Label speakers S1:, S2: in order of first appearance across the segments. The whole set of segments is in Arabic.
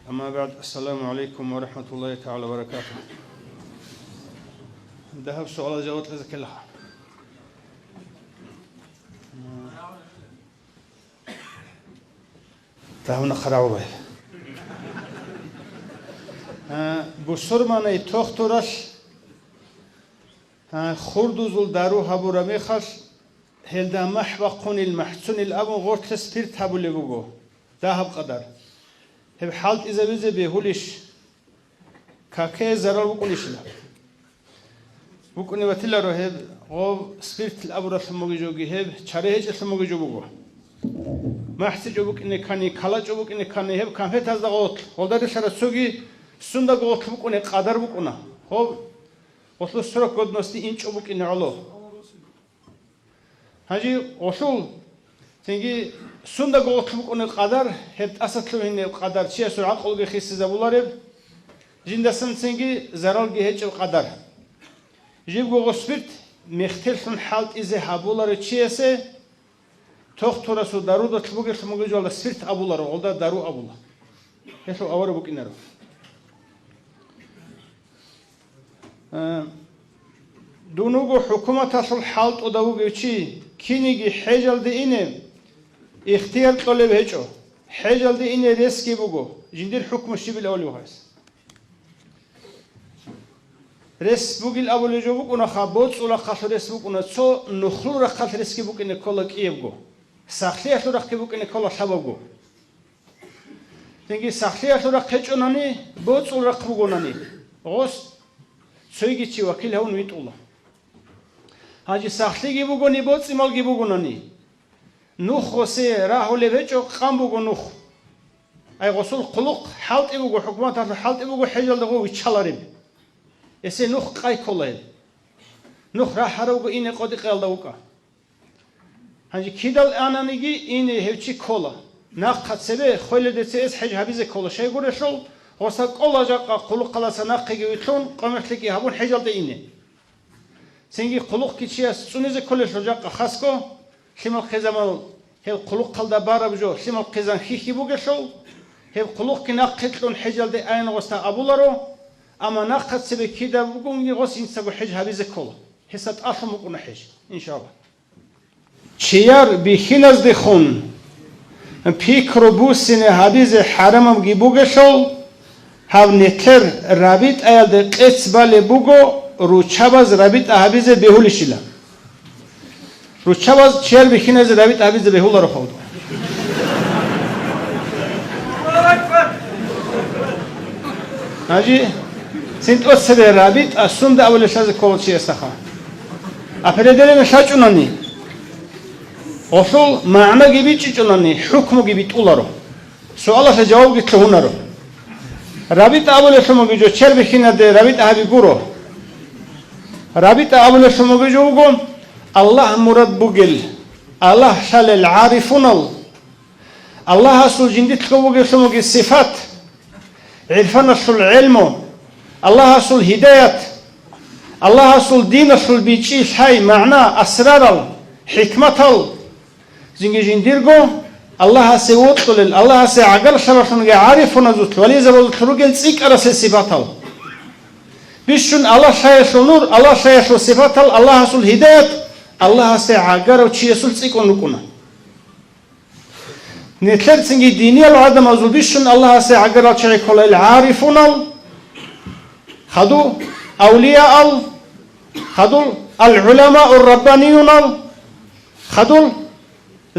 S1: أما بعد السلام عليكم ورحمة الله تعالى وبركاته. ذهب سؤال جوات لذلك الله. ذهبنا خرابه. بسرمانه تختورش خردوزل دارو هبورا میخش هلدا محو قون المحسن الابن غرت سپیرت هبوله بگو ذهب قدر هب حالت إذا بيزه بهولش كاكي زرال بقولش لا بقولي وتلا رو هب غو سبيرت الأبرة ثموجي جوجي هب شريهج ثموجي جوجو ما حسي جوبك إني كاني كلا جوبك إني كاني هب كان فيت هذا غوت غلدار شرط سوجي سندا غوت بقولي قدر بقولنا هو وصل السرق قد نستي إنش جوبك إني علو هاجي وصل تنجي سندا غوت بقولي قدر هب أسطلو هني قدر شيء سرعة قلقي خيس زبولاره جندسن تنجي زرال جهج القدر جيب غوسبيت مختلفن حالت إذا هبولاره شيء سه تختور سو دارو دا تبوغي تموغي جوالا سبيرت أبولاره والدا دارو أبولا هسو أوره بوكينارو دونوغو حكومة تصل حالت أدوغي چي كينيجي حجل دي إنه اختيار طلب هجو حجل دي إنه ريسكي بوغو جندير حكم الشيب الأولي وهايس رس بوغي الأولي جو بوغو نخابوت ولا خاص رس بوغو نتسو نخلو رخاص رسكي بوغو إنه كولك إيبغو ساخلي أخلو رخي بوغو إنه كولا شابوغو تنجي ساخلي أخلو رخي هجو ناني بوت ولا رخ بوغو ناني غوص سويجي چي وكيل هون ويت الله هاجي ساخلي جي بوغو ني بوت سيمال جي بوغو ناني نوخ وسي راهو لبجو قام بوغو نوخ أي غسول قلق حالت إبوغو حكومات حالت إبوغو حجل دغو ويتشالاريب إسي نوخ قاي كولين نوخ راح هروغو إني قدي قيل دوكا هنجي كيدال آنانيجي إني هوچي كولا ناقات سبه خويل ديسي إس حج هبيزي كولا شاي غوري شول غسال قولا جاقا قلق قلاسا ناقيجي ويتلون قمشلكي هبون حجل دي إني سنجي قلق كيشيا سونيزي كولي شو جاقا خاسكو شمال خزامل هل قلق قلدا بارا بجو شمال خزان خيخي بوغي شول هل قلق كي ناقيتلون حجل دي آين غستا أبولارو أما ناقد سبب كده بقول يغوص ينسقو حج هبيزة كله حسات أصلا مقولنا حج إن شاء الله شيار بخلاص دخون بيكرو بوسين هبيزة حرامم جيبوجة شو هاو نتر رابط أيال دقيت بالي بوجو روشاباز رابط هبيزة بهولشيلا روشاباز شيار بخلاص رابط هبيزة بهولا رفض هاجي سنت أسرع رابط أسند أول شيء كول شيء استخا. أفريدنا مشاجونني. أصل معنى جبيت شجونني حكم جبيت أولارو. سؤال سجاوب جت لهونارو. رابط أول شيء مجيء شر بخينا ده رابط هذي غورو. رابط أول شيء مجيء وقول الله مراد بقول الله شال العارفون الله أصل جندت كوجي سموجي صفات عرفنا أصل علمه الله أصل هداية الله أصل دين أصل بيتشيش هاي معناه أسرار حكمة زنجي جنديرجو الله سيوت الله سيعقل شرفنا عارف ونزوت وليز بالخروج سيك أرس صفاته بيشون الله شايش النور الله شايش صفاته الله أصل هداية الله سيعقل وشيء أصل سيك ونكونا نتلت زنجي دينية العدم أزول بيشون الله سيعقل وشيء كل العارفون خذوا أولياء خذوا العلماء الربانيون خذوا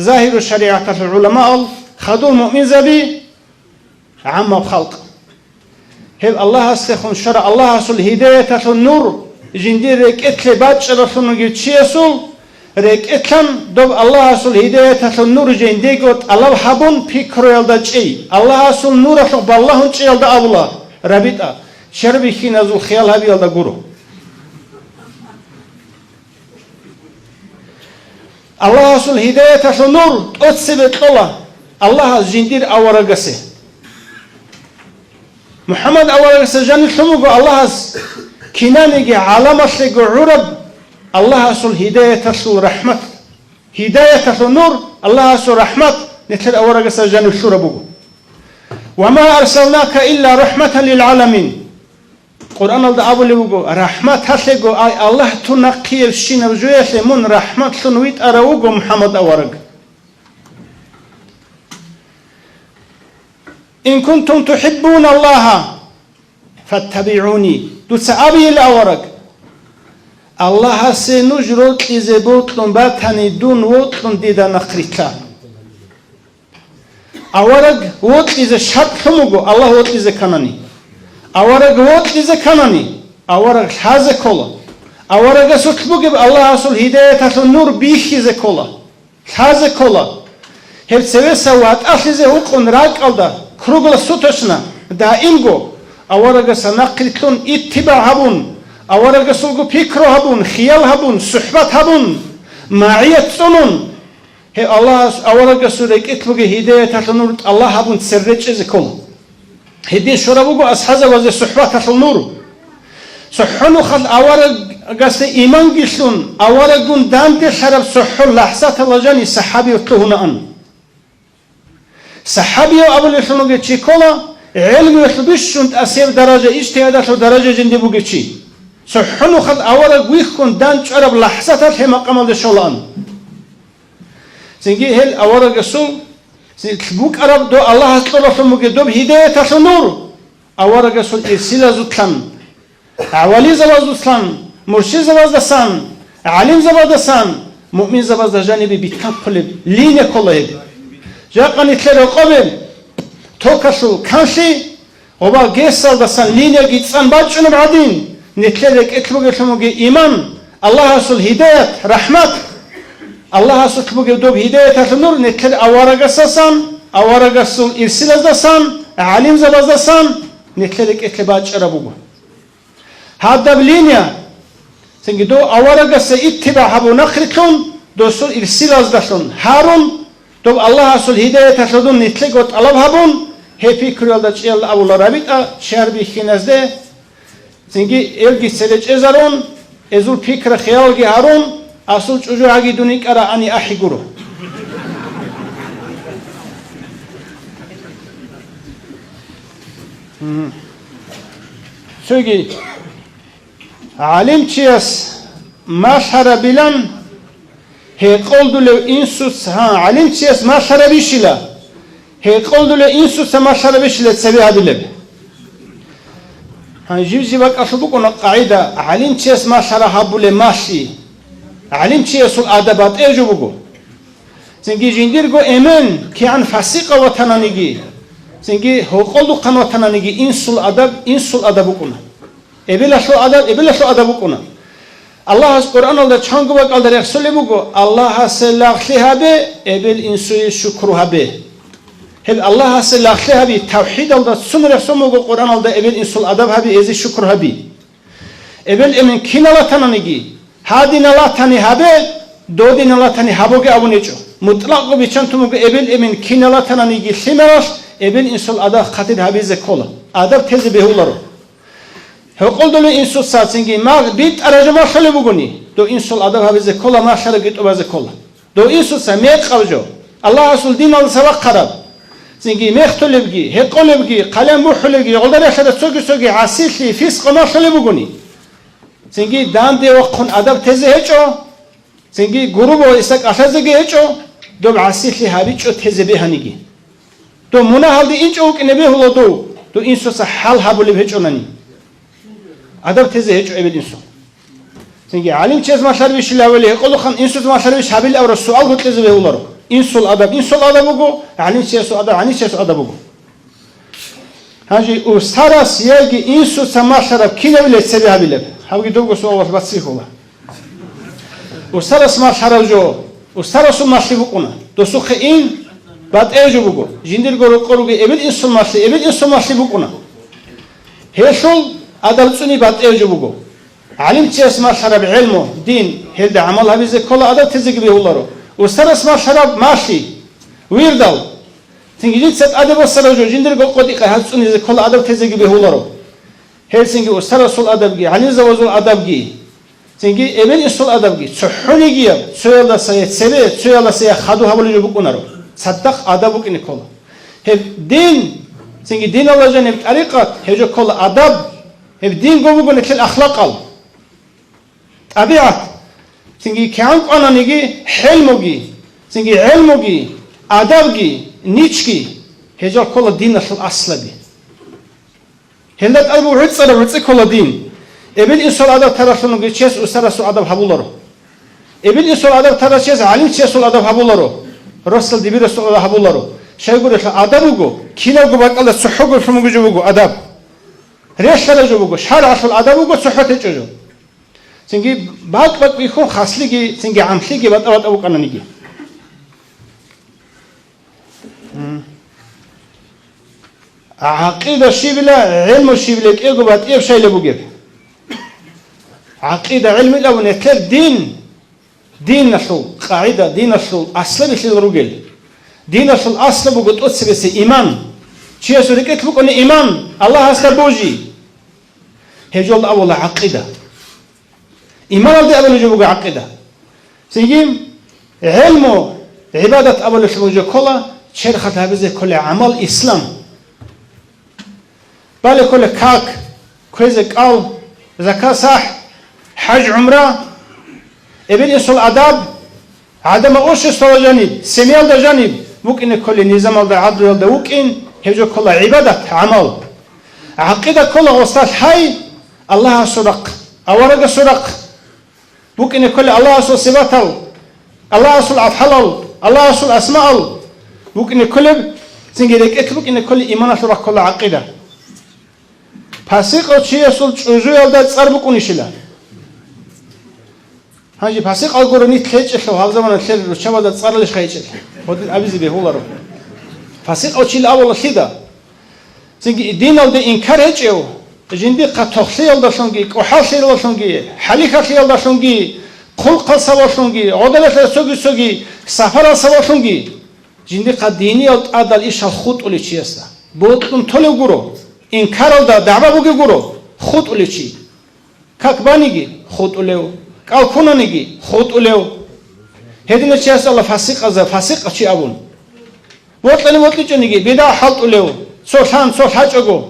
S1: ظاهر الشريعة العلماء خذوا المؤمن زبي عام الخلق هل الله استخون شرع الله أصل هداية النور جندي ريك إتل باتش رسول جيتشيسول ريك إتلن دوب الله أصل هداية النور جندي قط الله حبون بيكرو يلدجي الله أصل نور أصل بالله نشي يلد أولا ربيتا شربي خين أزول خيال هبي يلد غورو الله أصل هداية أصل نور أتسبت الله جندير أورغسي محمد أورغسي جاني ثموغو الله كنانيجي علامة لغو عرب الله أصل هداية أصل رحمة هداية أصل نور الله أصل رحمة نتل أورغسي جاني شربوغو وما أرسلناك إلا رحمة للعالمين. قرآن الله أبو لبوغو رحمة هاتلغو أي الله تنقير شين رجوية من رحمة تنويت أروغو محمد أورغ. إن كنتم تحبون الله فاتبعوني دوتس أبي الأورغ. الله سنجرد إذا بوتلون باتاني دون وطلون ديدا نقريتا أورغ وط إذا شرطلموغو الله وط إذا كاناني أورغ وط إذا كاناني أورغ هذا كولا أورغ سطلبوغ الله أصل هداية النور بيخ إذا كولا هذا كولا هل سوى سوات أخذ وقون راك ألدا كروغلا سوتشنا دائمغو أورغ سنقريتلون اتباع هبون أورغ سلغو فكرو هبون خيال هبون صحبت هبون معية سنون هي الله أورغ سوريك اتبوغي هداية النور الله هبون تسرج إزكول هدي شرابوغو أسحازة وزي صحبت النور صحنو خل أورغ قصد إيمان جسلون أورغون دانت شرب صحو لحظات الله جاني صحابي وطلهنا أن صحابي أبو لسنوغي تشيكولا علم يطلبشون أسير درجة اجتهادات درجة جندي بوغي صحنو خل أورغ ويخون دانت شرب لحظات الحما قمال شولان سنجي هل أورغ سو بوك أرب دو الله أطلع فموغي دوب هداية النور أورغ سو إرسيلا زوتلان عوالي زواز زوتلان مرشي زواز دسان علم زواز دسان مؤمن زواز دجانبي بيتكام قلب لين يقلب جاقان إتلر قبل توكسو كانشي وبا جيسال دسان لين يجيتسان باجون بعدين نتلرك اتلوغي تلموغي إيمان الله أصل هداية رحمة الله أصل تلموغي دوب هداية النور نتلر أورغ ساسان أورغ سول إرسيلا دسان علم زواز دسان نتلرك اتلباج أربوغو هذا بلينيا سنجي دو أورغ سيتبع هبو نخرتون دو سول إرسيلا دسان هارون دوب الله أصل هداية تلدون نتلق وطلب هبون هي فكر يلدج إلا أولا رابطة شهر بيخينازده سنجي إلغي سلج إزارون إزول فكر خيالغي هارون أصل جوجو عاقي دونيك أرى أني أحي قرو سوغي علم چيس مشهر بلان هي قولدو لو إنسوس ها علم چيس مشهر بيشلا هي قولدو لو إنسوس مشهر بيشلا تسبيها بلب هنجيب جيبك أشبكونا قاعدة علم چيس مشهر هابو لماشي علم چيس الأدبات إيجو بقو زنجي جنديرغو إيمان كي عن فاسقة وطنانيجي زنجي هو قولدو قن وطنانيجي إنسو الأدب بقونا إبلا شو أدب بقونا الله القرآن الله چانگوك الله رسول بگو الله سلاخلها به ابل انسوی شکرها به هل الله سلاخلها به توحید الله سن رسول بگو قرآن الله ابل انسول ادب ها به از شکرها به ابل امن کین الله تنانگی هادین الله تنی ها به دودین الله تنی ها بگو ابونیچو مطلق بیچن تو بگو ابل امن کین الله تنانگی خیمراش ابل انسول ادب خاطر ها به زکولا ادب تز به اولارو هقول دول إنسول ساتسينجي ما بيت أرجع ما خلي بقولني دو إنسول أدب هذا كله ما خلي جت وبز كله دو إنسول سميت خرجوا الله أصل دين الله سبق قرب سينجي مختلف بجي هقول بجي قلم بحول بجي قول ده شد سوق عسيلي فيسق ما خلي بقولني سينجي دان ده وقن أدب تزهجو سينجي غروب ويسق أشازجي هجو دو عسيلي هابيجو تزبه هنيجي دو منا هذا إنج أوك نبيه هو دو إنسول سحال هابولي بهجو نني أدب تزهج عبد إنسان. سنجي علم چیز ما شربیش لاولی قلو خان إنسان ما شربیش حبیل أور السؤال قلت لزبه ولارو إنسان أدب بگو علم چیز أدب بگو هنجي أسترا سياجي إنسان ما شرب كنا ولا تسبي حبيله هاوي دوغو سؤال بس سيخولا أسترا ما شرب جو أسترا سو ما شربونا دوسخ إن بعد إيجو بگو جندير قرو قروجي إبل إنسان ما شربونا هيشول أدل سني بعد إيجو بقو علم تيس ما شرب علمه دين هيدا عملها بيزي كل أدل تزق بيه الله وسرس ما شرب ماشي ويردل تنجيت سد أدب وسرجو جندر قدي قهل سني زي كل أدل تزق بيه الله هل سنجي وسرس الأدب جي علم زوجو الأدب جي سنجي إبن إسول الأدب جي سحوني جي سويلا سيد سبي سويلا سيد خدو هبلي جو بقو نرو صدق أدبك إن كله هل دين سنگی دین الله جان هب طریقت هجو کل ادب هب دین گو بگونه کل اخلاق ال طبیعت سنگی کام قانونیگی حلموگی سنگی علموگی ادبگی نیچگی هجو کل دین اصل بی هندت ابو رتس کل دین ابن انسان ادب تراشونگی چیز اسراسو ادب حبولارو ابن انسان ادب تراش چیز علیم چیز ادب حبولارو رسل دیبی رسل ادب حبولارو شایگوره ادبوگو کینوگو باقال صحوگو شموگو جوگو ادب ریشتر جوگو شهر اصل ادبوگو صحت چجو سنگی باق بیخون خاصلیگی سنگی عملیگی بعد ابو قانونیگی عقيدة شيبلا علم شيبلا كيجو بعد إيه بشيء لبوجب عقيدة علم لا ونتر دين نشو قاعدة دين نشو أصل بشيء الرجل دين نشو أصل بقول أصل بس إيمان شيء سوريك تبقى إن إيمان الله هستبوجي هجول أول عقيدة إيمان الله أول جبوا عقيدة سيجيم علمه عبادة أول شبوجي كله شرخت هذا كل عمل إسلام بالي كل كاك كويزك أو زكاة صح حج عمره ابن يصل أداب عدم أوش صل جانب سميال ده جانب ممكن كل نظام ده عدل ده ممكن هجو كل عبادة عمل عقيدة كل غصات حي الله صدق أورق صدق ممكن كل الله صل صفاته الله صل أفعاله الله صل أسماءه ممكن كل سنجدك ممكن كل إيمان صدق كل عقيدة فاسق أو شيء يصل جزء ده تصرف كونيشلا هاجي فاسق أو قرني تلج إخو هذا زمان تلج وشوا ده تصرف ليش خيجل هذا أبيز بيهولارو فاسق أو شيء الأول خيدا سنجي الدين أو ده إنكار هجيو جندي قطخلي أو ده شونجي كحاسي أو شونجي حليخي أو ده شونجي خل قصة أو شونجي عدالة سوغي سفر أو شونجي جندي قديني أو عدال إيش الخط ولا شيء است بودكم تلو قرو إنكار ده دعوة بوجي قرو خط ولا شيء كاكبانيجي خط ولاو كالكونانيجي خط ولاو هذين الشيء است الله فاسق أشي أبون وطلع جنيجي بدا حط ولاو سوشان سوشاج أجو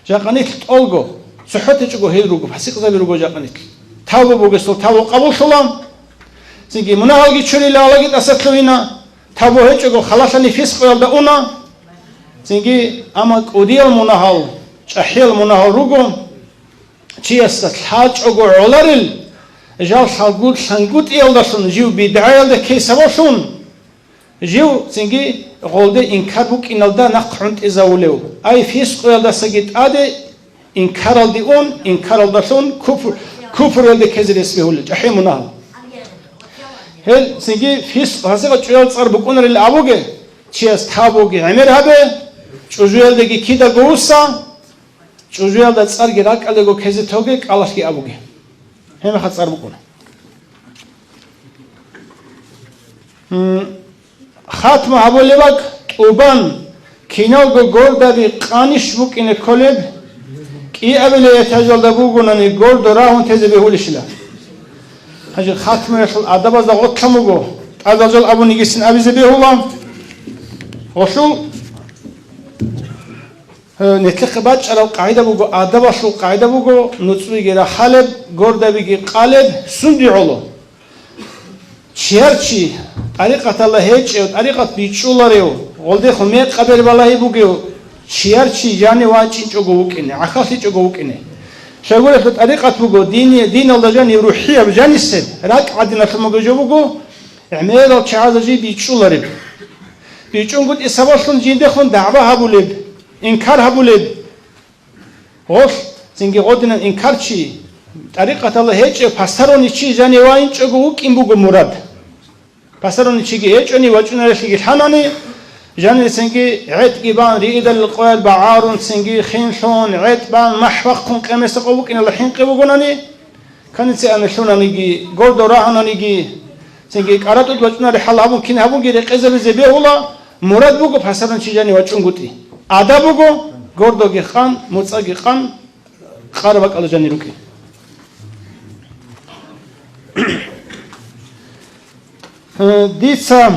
S1: جاكنيت أولجو سحوت أجو هيروجو فاسق زبيروجو جاكنيت تاو بوجي سو تاو قبول سلام سيجي مناهجي شري لا لاجت أسكتوينا تاو هيجو خلاصني فيسق ولا أونا سنجي أمك أوديال مناهل شحيل مناهل روجو شيء استحاج أجو علارل جال خالقود سنجود يالداشون جيو بدعيال ده كيسواشون جيو سنجي غولده إنكاربوك إنالدا نقحنت إزاوليو أي فيسق يالدا سجيت آده إنكارال دي أون إنكارال داشون كفر يالده كزر اسمه جحيم مناهل هل سنجي فيسق هسيقا شوال صار بكون للأبوغي شيء استحابوغي عمر هبه چوزویل دگی کی دا گوسا چوزویل دا صار گراک الگو کزی توگی کالش کی ابوگی هم خد صار بکنه خاتم حبولی وق اوبان کینال گو گول دا بی قانش بکنه کلب کی ابلی یتجال دا بگوننی گول دراهون تزی بهولشلا هجی خاتم رسول ادب از دا غطموگو ادجال ابو نگیسین ابیزی بهولم وشو نتلقى باج على القاعدة بقو آداب شو القاعدة بقو نتصوي جرا خالب جوردا بيجي قالب سندي علو شيرشي طريقة الله هيج أو طريقة بيتشولاريو غلدي خميت قبل بالله بقو شيرشي جاني واجين جوجوك إنه عخاسي جوجوك إنه شغله في طريقة بقو دين الله جاني روحية بجاني السد راك عدنا في المجو بقو عميل الشعاذ جي بيتشولاريو بيتشون قد إسباشون جين دخون دعوة هبولب إنكار هبولد غوش سنجي غودنا إنكار شيء طريقة الله هيج فسروني شيء جاني واين شغوك إن بوجو مراد فسروني شيء هيج أني وجهنا لشيء حناني جاني سنجي عد جبان ريد القوال بعارون سنجي خينشون عد بان محوقكم كم يسقوك إن الحين قبوجونني كانت سأنا شلون نيجي قرد راهنا نيجي سنجي قرأت وجهنا لحال هبون كين هبون جري قزل زبيه الله مراد بوجو فسرون شيء جاني وجهون قطي آدابوگو گردوگی خان موساگی خان خاربک آلجانی روکی دیسا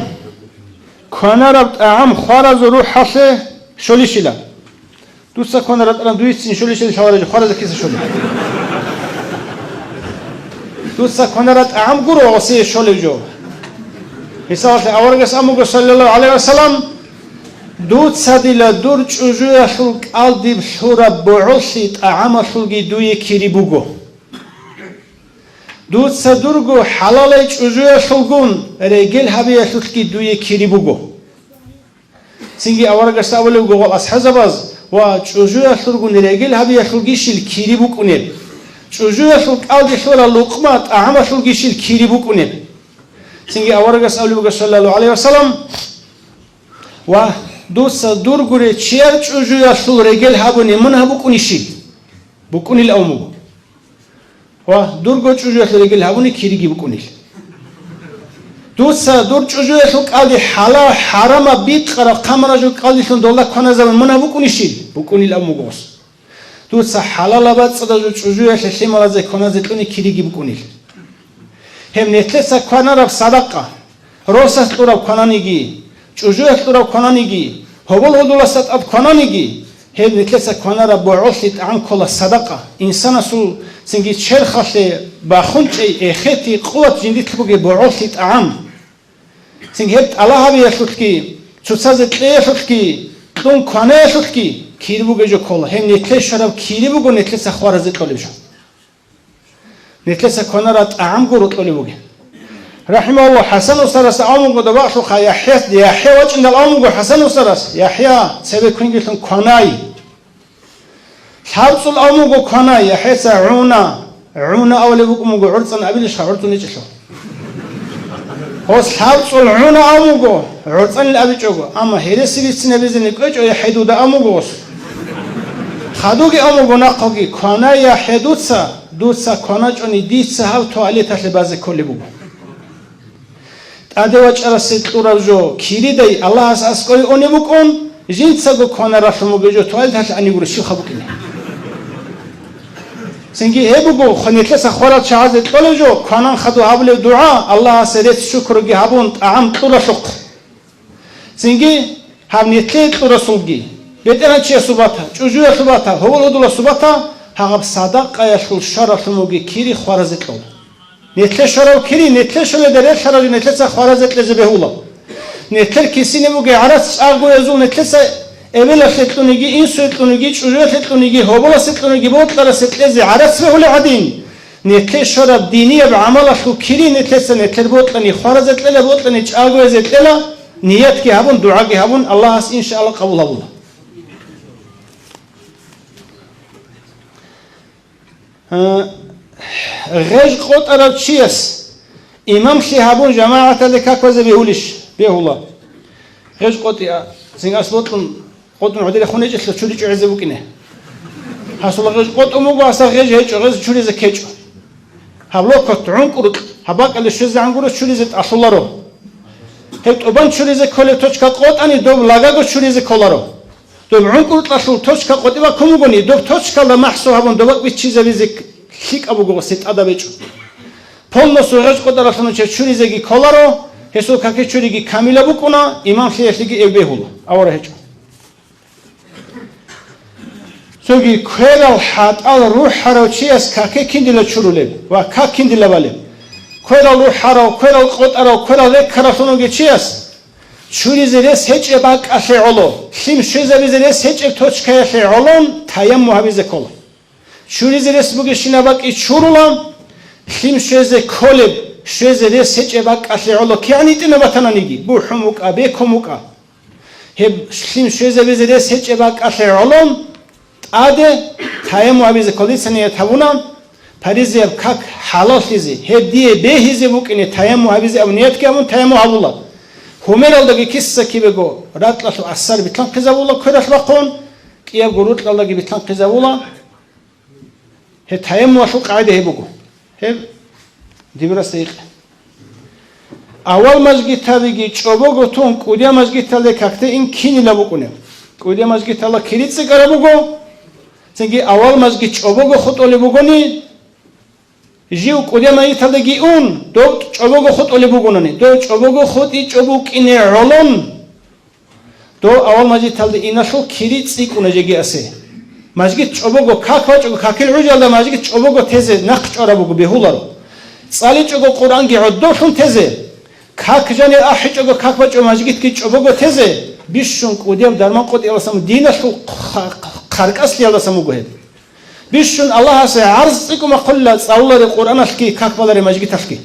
S1: کنارب تعم خارز روح حسه შოლიშილა დუცა ქონა რატომ დუიცინ შოლიშილი შავარაჯი ხარაზე ქისა შოლი დუცა ქონა რატ ამგურო ოსი შოლიჯო ისალე ავარგას ამუგო სალალაჰუ ალეიჰი ვასალამ დუცა დილა დურ ჭუჟუა შულ ყალდი შურა ბუუსი ტაამა შულგი დუი ქირიბუგო დუცა დურგო ჰალალე ჭუჟუა შულგუნ რეგელ ჰაბია შულგი დუი ქირიბუგო სინგი ავარგას ავლეუგო ყალას ჰაზაბაზ ვა ჭუჟუა შულგუნ რეგელ ჰაბია შულგი შილ ქირიბუკუნებ ჭუჟუა შულ ყალდი შურა ლუყმა ტაამა შულგი შილ ქირიბუკუნებ სინგი ავარგას ავლეუგო სალალაჰუ ალეიჰი ვასალამ ვა დუცა დურგურე ჩიარ ჭუჟუა შულ რეგელ ჰაბუნი მონ ჰაბუკუნიში ბუკუნილ აუმუგო ვა დურგო ჭუჟუა შულ რეგელ ჰაბუნი ქირიგი ბუკუნილ დუცა დურ ჭუჟუა შულ ყალდი ჰალა ჰარამა ბიტყარა ყამრაჟუ ყალდი შულ დოლა ქონაზა მონ ჰაბუკუნიში ბუკუნილ აუმუგოს დუცა ჰალალა ბაწდა ჭუჟუა შულ შემალაზე ქონაზე ტუნი ქირიგი ბუკუნილ ჰემ ნეთლესა ქონარაბ სადაყა როსას ტურაბ ქონანიგი ჭუჟუა ტურაბ ქონანიგი ჰობოლ ჰოდულასატ აბ ქონანიგი ჰემ ნეთლესა ქონარა ბუუსით ანკოლა სადაყა ინსანასულ სინგი ჩერხალე ბახუნჭი ეხეთი ყუათ ჯინდიტლუგი ბუუსით ამ სინგი ჰეთ ალაჰაბი აშუტკი ცუცაზე ტეშუტკი ტუნ ქონეშუტკი ქირბუგეჯო ქოლა ჰემ ნეთლეს შარაბ ქირბუგო ნეთლესა ხვარაზე ტოლებშო ნეთლესა ქონარა ამ გურო ტოლებუგი رحمه الله حسن وسرس أمو قد باشو خا يحيى وجن الأمو حسن وسرس يحيى سبب كنجتون كناي حبس الأمو كناي يحيى عونا أولي بكم عرضنا أبيلش عرضنا نجشوا هوس حبس العونا أمو عرضنا الأبيجوا أما هرسي بيتنا بيزن كوج أو يحيدو ده أمو قوس خدوجي أمو ناقوجي كناي يحيى دوتسا كناج أني ديتسا هاو تواليت أهل بعض كل بوجو أدوات أرسل تورجو كيريداي الله أسأسكوي أني بكون جنسا كونا رفمو بيجو توالت هش أني ورشيو خبوكني سنجي هبوغو خنيتلس أخوارات شهادة تولجو كونا خدو هابلو دعاء الله سريت شكر جي هابون أعم تورشق سنجي هم نتلت تورسولجي بيتنا تشي سباتا جوجو سباتا هو الودولا سباتا هغب صدق يشل شرف موجي كيري خوارزت لول نتل شرف كيري نتل شل دري شرف نتل خوارزت لزبهولا نتل كيسين موجي عرس أرجو يزول نتل evvel setlunigi in setlunigi çucuğa setlunigi hobola setlunigi botlara setlezi aras ve hule adin netle şarab diniye ve amala şu kiri netlese netler botlani kharazetlele botlani çago ezetlela niyet ki habun dua ki habun Allah as inşallah kabul habul غير قط أرادشيس إمام شهابون جماعة لكاك وزبي هولش بيهولا غير قط يا سينغاس بطلن قط نعدي خوني جس لشولي جعزة بكينه حصل غير قط أمو باسا غير هيج غير شولي زكيج هبلو قط عنقرط هباك اللي شوز عنقرط شولي زت أصلارو هيك أبان شولي زكولي توشكا قط أني دوب لاجا شولي زكولارو دوب عنقرط لشول توشكا قط إبا كم بني دوب توشكا لمحسو هبون دوبك بيتشيزة بيزك хик абуго сет адабеч полностью разгодарасано чуризеги коларо хесо каке чуриги камила букуна имам шефиги эбехул аварахеч соги кверал хат ал рух харочиас каке киндила чуруле ва как киндила бале кверал рух харо кверал qotaro kveral lekkarasоно гечиас чуризере сече бак асе оло шим шезабизере сече точкая се олон таям муhabизе кол Şurizere sbuge şinabak içurulam, şim şeze koleb, şezere seçebak aşeolo ki anitine vatananigi. Bu humuk abe komuka. Hep şim şeze bezere seçebak aşeolom, ade tayemu abize kolisene tavunam, Parizye kak halasizi. Hep diye behize bukine tayemu abize avniyet ki amun tayemu avula. Homer aldaki kissa ki bego ratlasu asar bitlan kızavula kırasla kiye gurut aldaki bitlan kızavula. هي تيمم وشو قاعدة هي بقول هي دي براسيق أول مسجد تابعي شوبو تون كوديا مسجد تالله كاكته إن كيني لا بقوله كوديا مسجد تالله كريت سكارا بقول سنجي أول مسجد شوبو خط أولي بقولني جيو كوديا مسجد تالله جيون دو شوبو خط أولي بقولني دو شوبو خط إيش شوبو كيني رولون до аввал маҷид талда инашо кири цикунаҷаги асе маҷгид чӯбого каквачого какил уҷалда маҷгид чӯбого тезе нақ чӯрабого беҳуларо цаличого қуранги оддошун тезе какҷани ахичого каквачого маҷгид ки чӯбого тезе бишшун кудиям дарман қоди аласаму динашу қаркасли аласаму гоҳед бишшун аллаҳ асе арз цикума қулла цавлари қуранашки каквалари маҷгиташки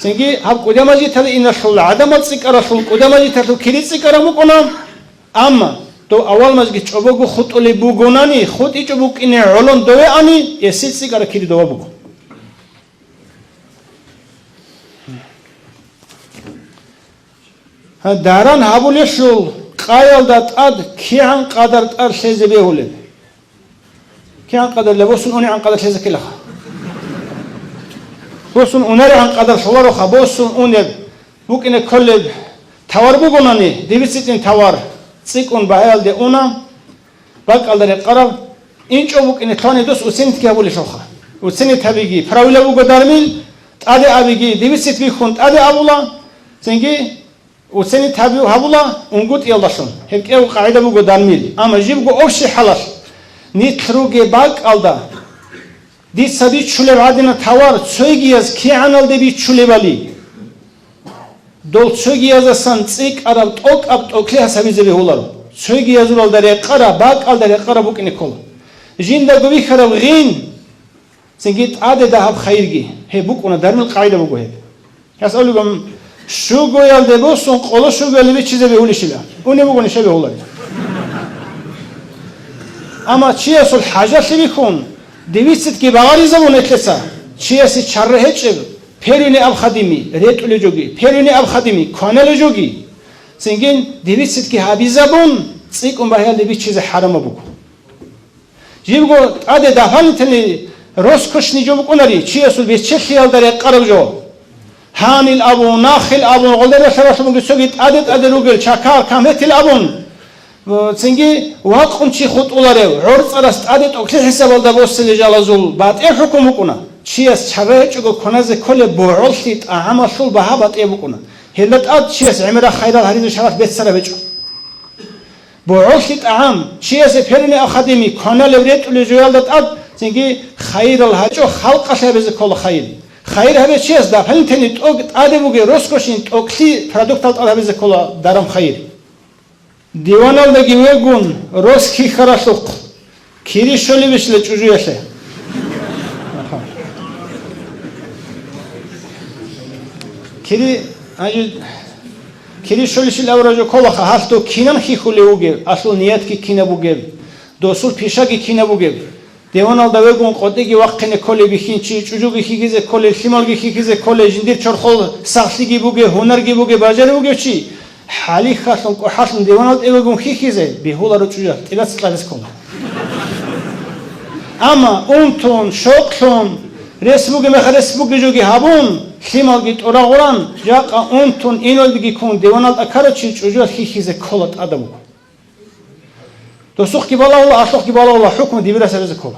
S1: сенги ҳаб кудя маҷитали инашул адама цикарашул кудя маҷиташу кири цикара мукунам амма то аввал маҷги чӯбогу хутули бугунани худ ичо букине олон дове ани эси цикара кири дова бугу даран ҳабулешул қаялда тад киан қадар тар шезе беҳуле киан қадар лебосун уни ан қадар шезе килаха босун унари ан қадар шолароха босун уне букине колле тавар бугунани дивиситин тавар цикун баҳаялде унам бакалдаре қараб инчо букине тони дус усенит ки ҳабулешоха усени табиги правила буго дармил таде абиги дивисит бихун таде абула сенги усени таби ҳабула унгут елдашун ҳекеу қаида буго дармил ама жибго овши ҳалаш нитруге бакалда ди саби чуле вадина тавар цойгияз кианалде би чулевали дол цойгиязасан цик араб ток аб токли ҳасабизе беҳуларо цойгиязурал даре қара бакал даре қара букине кола жинда гови харав ғин сенги таде даҳаб хайрги ҳе букуна дармил қаида буго ҳе ҳасалугам шу гоялде босун қоло шу гояли чизе беҳулишила уне бугони ше беҳулари ама чи асул ҳаҷасли бикун девисит ки бағари забон этлеса чи аси чарра ҳечеб перуни абхадими ретуле ҷоги перуни абхадими конеле ҷоги сенгин девисит ки ҳаби забон цикун баҳялде би чизе ҳарама бугу жибго таде дафанитани роскошни ҷо букунари чи асул бесче хиял даре қараб ҷо ҳанил абун нахил абун ғолдерашарашумуги соги таде таде ругел чакар каметил абун сенги вақун чи худ уларев ҳурцарас таде токли ҳисабалда босили жалазул батъе ҳукм букуна чи аз чарраечуго коназе коле боъолти таъамашул баҳа батъе букуна ҳелла тад чи аз имра хайрал ҳаризи шарaf бетсара бечо боъолти таъам чи асе перини ахадими коналев ретули ҷоялда тад сенги хайрал ҳачо халқаша безе кола хайр хайр ҳабе чи аз дафанитени ток таде буге роскошин токли продуктал тад ҳабезе кола дарам хайр диваналдаги вегун роски харашуқ кири шоли бишле чужуяше кири шолиши лавраҷо колаха ҳасто кинан хихуле угев асл ният ки кина бугев досул пишаги кина бугев диваналда вегун қодиги ваққине коле бихин чи чужуги хигизе коле шималги хигизе коле жиндир чорхол сахтиги бугев ҳунарги бугев баҷари бугев чи حالی خواستم که حاصل دیوانات ایوگم خیزه بیهولا رو چوجا تیلات سلایس کنم اما اون تون شوقتون رسموگی مخ رسموگی جوگی هبون خیمالگی تورا غران جاقا اون تون اینول بگی کن دیوانات اکارا چی چوجا خیزه کلات آدمو دوستوخ کی بالا اولا اشوخ کی بالا اولا حکم دیویره سرز کلا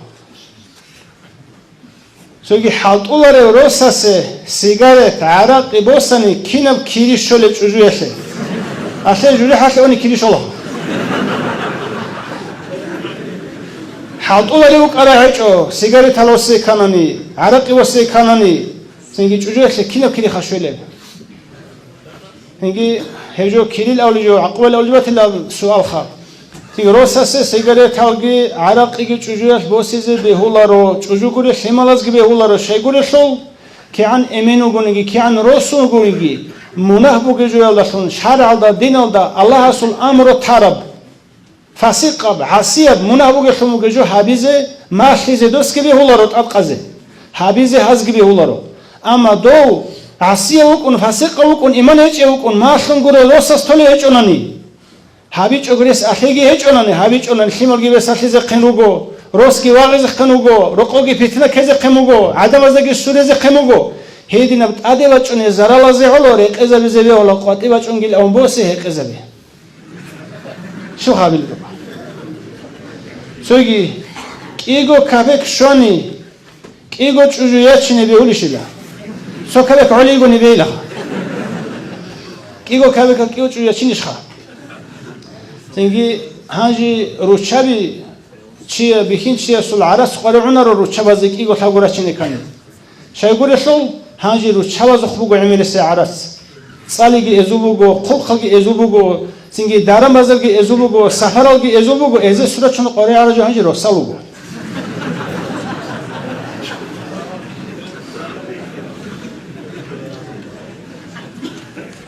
S1: سوگی حالت اولا رو روساسه سیگارت عراقی بوسانی کینم کیری شوله چوجویشه اصلا جوری حالت اونی کیری شوله حالت اولا رو کارا هیچو سیگاری تلوسی کنانی عراقی وسی کنانی سنگی چوجویشه کینم کیری خشوله سنگی هجو کیری الاولیجو عقوال الاولیجوات سوال خواب روساسه سیگارت تاگی عراقی چوجویش بوسیزه بهولارو چوجوگوری خیمالازگی بهولارو شیگوری شول که عن امینو گونگی که عن روسو گونگی منه بوگی جویالداشون شرع دا دین دا الله اصول امرو ترب فسیقب عصیب منه بوگی شموگی جو حبیزه ماشیزه دوست که بهولارو تبقزه حبیزه هزگی بهولارو اما دو عصیه وکن فسیق وکن ایمان هیچ وکن ماشون گوره روساس تولی هیچ اونانی هابیچ اگریس اخیگی هیچ اونانی هابیچ اونانی خیمالگی بسخیز قنوگو روسکی واقعی قنوگو رقوگی پیتنا کز قموگو عدم ازگی سورز قموگو هیدی نبت عده بچونی زرال ازی حلو ریق ازبی زبی حلو قاطی بچونگیل اون بوسی هیق ازبی شو حابیل دو سوگی کیگو کبک شونی کیگو چوجویت چینی بیولی شیلا سو کبک علیگو نبیلا Kigo kavika kigo chuya chinishkha. Sengi haji ruchabi chia bihin chia sul aras qaruna ruchabazi kigo thagura chinikani. Shaygure sul haji ruchabazi khbugo emile se aras. Saligi ezubugo khulkhagi ezubugo sengi daramazagi ezubugo saharagi ezubugo eze surachun qore arajo haji rosalugo.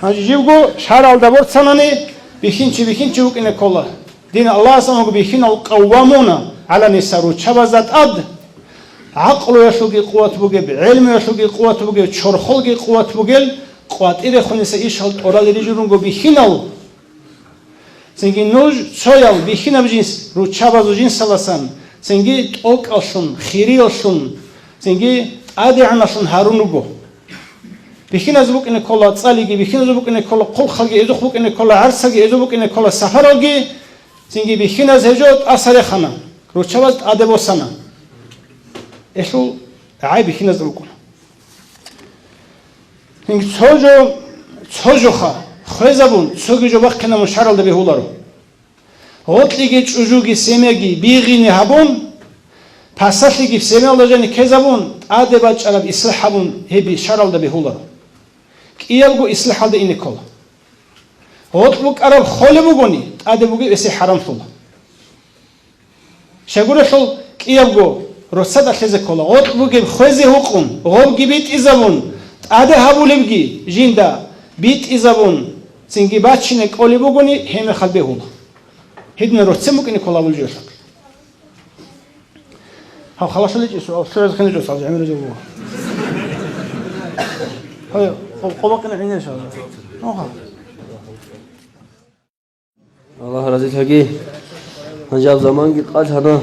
S1: Haji jivgo sharal dabort sanani bihinchi ukine kolla. Din Allah samago bihin al qawwamuna ala nisaru chabazat ad. عقل يشوقي قوة بوجب علم يشوقي قوة بوجب شرخلقي قوة بوجب قوة إذا خنيس إيش هاد أورال رجلونجو بيخينال سنجي نوج شويال بيخينا بجنس رو تشابازو جنس سلاسان سنجي توك أشون خيري أشون سنجي عادي عن أشون هارونوجو بيخينا زبوك إن كلا تصاليجي بيخينا زبوك إن كلا قل خلقي إذا خبوك إن كلا عرسجي إذا بوك إن كلا سهرالجي سنجي بيخينا زهجوت أسر خنا رو تشاباز أدبو سنا إيشو عيب بيخينا زبوكنا إنك تهجو خزابون تهجو بخنا مشارل ده بهولارو هوتليجي تشوجوجي سيميجي بيغيني هابون پاساشليجي سيميال دجاني كزابون أدبات شراب إصلاحابون هبي شارل ده بهولارو كيالجو إصلاح ده إني كلا هوتلوك عرب خالبوغوني أدبوغي بس حرام فولا شغورشل كيالجو رصد خزة كلا هوتلوغي خزة حكم غوغي بيت إزابون أده هابولبگی جیندا بیت ایزابون سنگی بچینه کولی بگونی همه خال بهولا هیچ نروتسه ممکنه کولا بولجوش ها خلاص لیچ سو سرز خنده جوسال جامعه جو های قبا کنه اینه شاد آها
S2: Allah razı olsun ki, ancak zaman git kaç hana